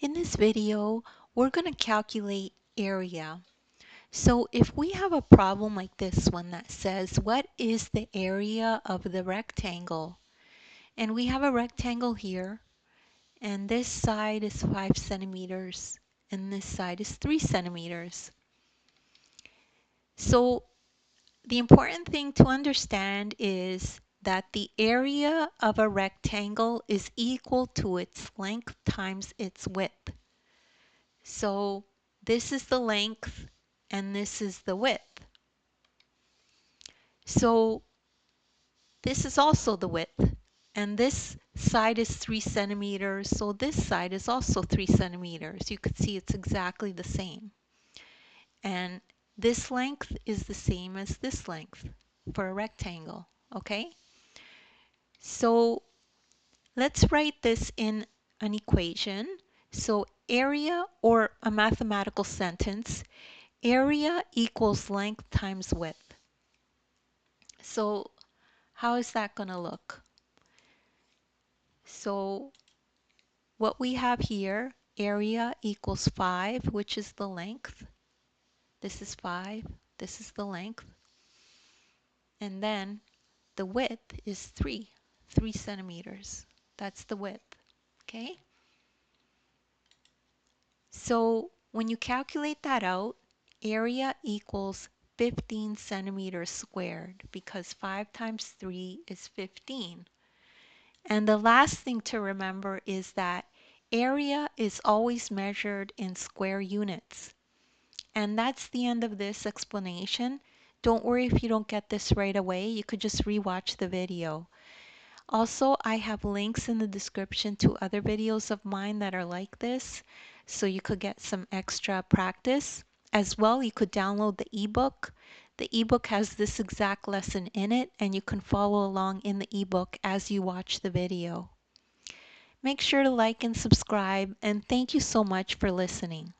In this video, we're going to calculate area. So if we have a problem like this one that says, what is the area of the rectangle? And we have a rectangle here, and this side is 5 centimeters, and this side is 3 centimeters. So the important thing to understand is that the area of a rectangle is equal to its length times its width. So this is the length and this is the width. So this is also the width, and this side is 3 centimeters, so this side is also 3 centimeters. You could see it's exactly the same. And this length is the same as this length for a rectangle, okay? So let's write this in an equation. So area, or a mathematical sentence, area equals length times width. So how is that going to look? So what we have here, area equals 5, which is the length. This is 5, this is the length. And then the width is 3 centimeters. That's the width, okay? So when you calculate that out, area equals 15 centimeters squared, because 5 times 3 is 15. And the last thing to remember is that area is always measured in square units. And that's the end of this explanation. Don't worry if you don't get this right away. You could just rewatch the video. Also, I have links in the description to other videos of mine that are like this, so you could get some extra practice. As well, you could download the ebook. The ebook has this exact lesson in it, and you can follow along in the ebook as you watch the video. Make sure to like and subscribe, and thank you so much for listening.